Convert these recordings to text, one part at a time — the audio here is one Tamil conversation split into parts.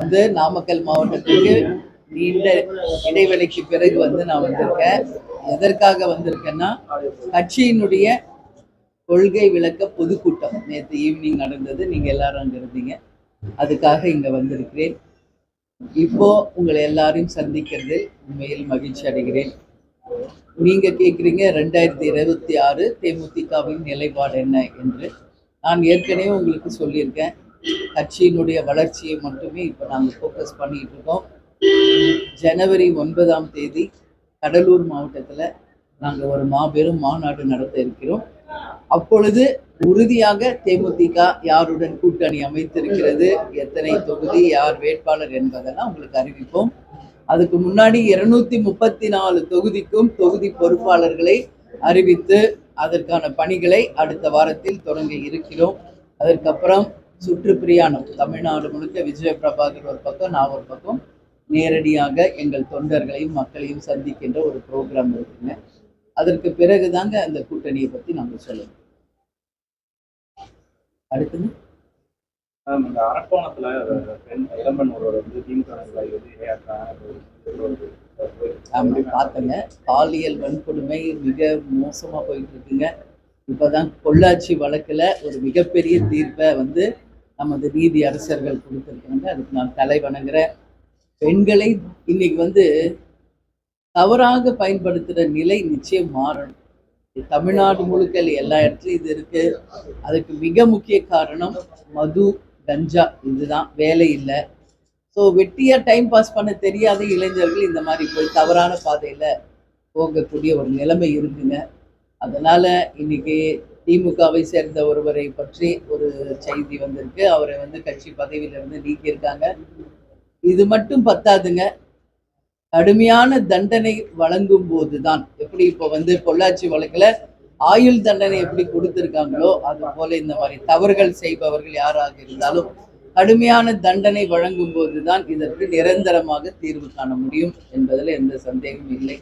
வந்து நாமக்கல் மாவட்டத்துக்கு நீண்ட இடைவெளிக்கு பிறகு வந்து நான் வந்திருக்கேன். எதற்காக வந்திருக்கேன்னா, கட்சியினுடைய கொள்கை விளக்க பொதுக்கூட்டம் நேற்று ஈவினிங் நடந்தது. நீங்க எல்லாரும் அங்க இருந்தீங்க. அதுக்காக இங்க வந்திருக்கிறேன். இப்போ உங்களை எல்லாரையும் சந்திக்கிறதில் உண்மையில் மகிழ்ச்சி அடைகிறேன். நீங்க கேட்குறீங்க 2026 தேமுதிகவின் நிலைப்பாடு என்ன என்று. நான் ஏற்கனவே உங்களுக்கு சொல்லியிருக்கேன். கட்சியினுடைய வளர்ச்சியை மட்டுமே இப்போ நாங்கள் ஃபோக்கஸ் பண்ணிட்டு இருக்கோம். ஜனவரி 9ஆம் தேதி கடலூர் மாவட்டத்தில் நாங்கள் ஒரு மாபெரும் மாநாடு நடத்த இருக்கிறோம். அப்பொழுது உறுதியாக தேமுதிக யாருடன் கூட்டணி அமைத்திருக்கிறது, எத்தனை தொகுதி, யார் வேட்பாளர் என்பதெல்லாம் உங்களுக்கு அறிவிப்போம். அதுக்கு முன்னாடி 234 தொகுதிக்கும் தொகுதி பொறுப்பாளர்களை அறிவித்து அதற்கான பணிகளை அடுத்த வாரத்தில் தொடங்க இருக்கிறோம். அதற்கப்புறம் சுற்றுப்பிரயாணம் தமிழ்நாடு முழுக்க விஜய பிரபாகர் ஒரு பக்கம், நான் ஒரு பக்கம் நேரடியாக எங்கள் தொண்டர்களையும் மக்களையும் சந்திக்கின்ற ஒரு ப்ரோக்ராம் இருக்குங்க. அதற்கு பிறகுதாங்க அந்த கூட்டணியை பற்றி நாங்கள் சொல்லணும். அடுத்தது இந்த அரக்கோணத்துல இளம்பெண் ஒருவர் வந்து திமுக பார்த்தங்க. பாலியல் வன்கொடுமை மிக மோசமா போயிட்டு இருக்குங்க. இப்பதான் பொள்ளாச்சி வழக்குல ஒரு மிகப்பெரிய தீர்ப்பை வந்து நமது நீதி அரசர்கள் கொடுத்திருக்காங்க. அதுக்கு நான் தலை வணங்குறேன். பெண்களை இன்னைக்கு வந்து தவறாக பயன்படுத்துகிற நிலை நிச்சயம் மாறணும். தமிழ்நாடு முழுக்க எல்லா இடத்துலையும் இது இருக்கு. அதுக்கு மிக முக்கிய காரணம் மது, கஞ்சா. இதுதான், வேலை இல்லை. ஸோ வெட்டியா டைம் பாஸ் பண்ண தெரியாத இளைஞர்கள் இந்த மாதிரி போய் தவறான பாதையில போகக்கூடிய ஒரு நிலைமை இருக்குங்க. அதனால இன்னைக்கு திமுகவை சேர்ந்த ஒருவரை பற்றி ஒரு செய்தி வந்திருக்கு. அவரை வந்து கட்சி பதவியிலிருந்து நீக்கியிருக்காங்க. இது மட்டும் பத்தாதுங்க. கடுமையான தண்டனை வழங்கும் போதுதான், எப்படி இப்போ வந்து பொள்ளாச்சி வழக்குல ஆயுள் தண்டனை எப்படி கொடுத்திருக்காங்களோ அது போல இந்த மாதிரி தவறுகள் செய்பவர்கள் யாராக இருந்தாலும் கடுமையான தண்டனை வழங்கும் போதுதான் இதற்கு நிரந்தரமாக தீர்வு காண முடியும் என்பதில் எந்த சந்தேகமும் இல்லை.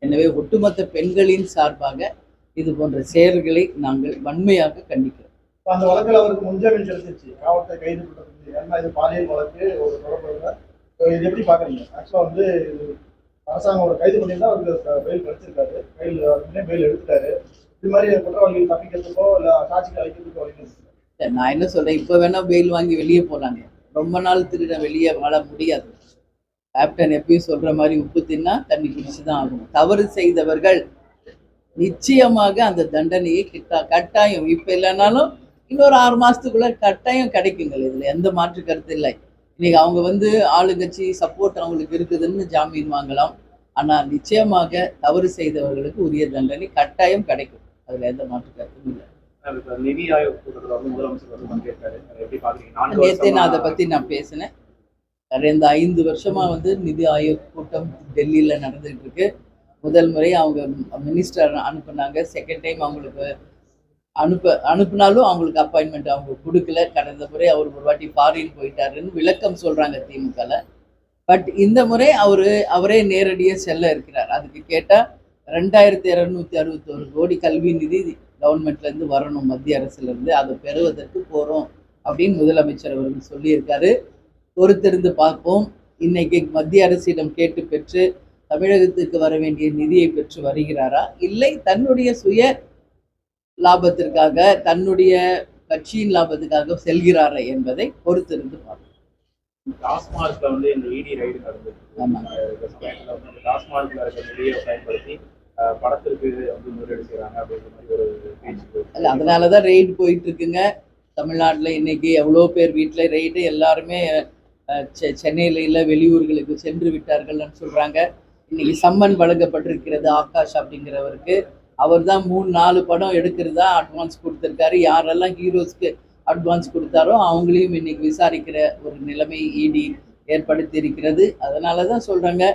எனவே ஒட்டுமொத்த பெண்களின் சார்பாக இது போன்ற செயல்களை நாங்கள் வன்மையாக கண்டிக்கிறோம். அந்த வழக்கில் அவருக்கு முன்ஜாமீன் செலுத்திச்சு, காவல்துறை கைது பண்ணுறது. ஏன்னா இது பாலியல் வழக்கு ஒரு தொடர்பு. இது எப்படி பார்க்குறீங்க? ஆக்சுவலாக வந்து அரசாங்கம் ஒரு கைது பண்ணியிருந்தா அவருக்கு பெயில் கிடைச்சிருக்காரு, பெயில் எடுத்துட்டாரு. இது மாதிரி குற்றவாளிகள் தப்பிக்கிறதுக்கோ இல்லை சாட்சிகள் அளிக்கிறதுக்கோ வழி. நான் என்ன சொல்றேன், இப்போ வேணா பெயில் வாங்கி வெளியே போலாங்க. ரொம்ப நாள் திருட வெளியே வாழ முடியாது. கேப்டன் எப்பயும் சொல்ற மாதிரி உப்பு தின்னா தண்ணி குடிச்சுதான் ஆகணும். தவறு செய்தவர்கள் நிச்சயமாக அந்த தண்டனையை கட்டாயம், இப்ப இல்லைனாலும் இன்னொரு 6 மாசத்துக்குள்ள கட்டாயம் கிடைக்குங்கள். இதுல எந்த மாற்று கருத்து இல்லை. இன்னைக்கு அவங்க வந்து ஆளுங்கட்சி சப்போர்ட் அவங்களுக்கு இருக்குதுன்னு ஜாமீன் வாங்கலாம். ஆனா நிச்சயமாக தவறு செய்தவர்களுக்கு உரிய தண்டனை கட்டாயம் கிடைக்கும். அதுல எந்த மாற்று கருத்தும் இல்லை. நிதி ஆயோக் கூட்டத்தில் வந்து முதலமைச்சர் வந்து பங்கேற்காரு. எப்படி பாக்குறீங்க? நேற்றே நான் அதை பத்தி நான் பேசினேன். இந்த 5 வருஷமா வந்து நிதி ஆயோக் கூட்டம் டெல்லியில நடந்துட்டு இருக்கு. முதல் முறை அவங்க மினிஸ்டர் அனுப்புனாங்க. செகண்ட் டைம் அவங்களுக்கு அனுப்புனாலும் அவங்களுக்கு அப்பாயின்மெண்ட் அவங்க கொடுக்கல. கடந்த முறை அவர் ஒரு வாட்டி ஃபாரின் போயிட்டாருன்னு விளக்கம் சொல்றாங்க திமுகல. பட் இந்த முறை அவரே நேரடியாக செல்ல இருக்கிறார். அதுக்கு கேட்டால் 2261 கோடி கல்வி நிதி கவர்மெண்ட்ல இருந்து வரணும், மத்திய அரசுல இருந்து. அதை பெறுவதற்கு போறோம் அப்படின்னு முதலமைச்சர் அவர்கள் சொல்லியிருக்காரு. பொறுத்திருந்து பார்ப்போம். இன்னைக்கு மத்திய அரசிடம் கேட்டு பெற்று தமிழகத்துக்கு வர வேண்டிய நிதியை பெற்று வருகிறாரா, இல்லை தன்னுடைய சுய லாபத்திற்காக, தன்னுடைய கட்சியின் லாபத்துக்காக செல்கிறாரா என்பதை பொறுத்திருந்து பார்ப்போம். டாஸ்மார்க்ல வந்து இந்த இடி ரைடு நடந்தது. டாஸ்மார்க்ல இருக்கிற நிதியை பயன்படுத்தி படத்திற்கு வந்து முதலீடு செய்யறாங்க அப்படின்ற மாதிரி ஒரு பேச்சு. அதனாலதான் ரெய்டு போயிட்டு இருக்குங்க. தமிழ்நாட்டுல இன்னைக்கு எவ்வளோ பேர் வீட்டுல ரெய்டு. எல்லாருமே சென்னையில இல்ல வெளியூர்களுக்கு சென்று விட்டார்கள்னு சொல்றாங்க. இன்னைக்கு சம்மன் வழங்கப்பட்டிருக்கிறது ஆகாஷ் அப்படிங்கிறவருக்கு. அவர் தான் 3-4 படம் எடுக்கிறதா அட்வான்ஸ் கொடுத்துருக்காரு. யாரெல்லாம் ஹீரோஸ்க்கு அட்வான்ஸ் கொடுத்தாரோ அவங்களையும் இன்னைக்கு விசாரிக்கிற ஒரு நிலைமை இடி ஏற்படுத்தி இருக்கிறது. அதனால தான் சொல்றாங்க,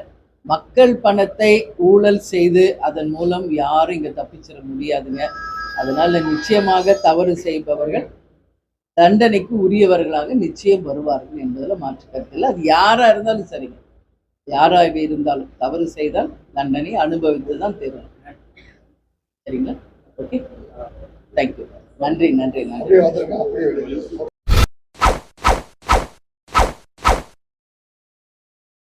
மக்கள் பணத்தை ஊழல் செய்து அதன் மூலம் யாரும் இங்க தப்பிச்சிட முடியாதுங்க. அதனால நிச்சயமாக தவறு செய்பவர்கள் தண்டனைக்கு உரியவர்களாக நிச்சயம் வருவார்கள் என்பதில் மாற்று கருத்து இல்லை. அது யாரா இருந்தாலும் சரிங்க, யாராக இருந்தாலும் தவறு செய்தால் தண்டனை அனுபவித்து தான் தீரும். சரிங்களா? Okay, thank you. நன்றி.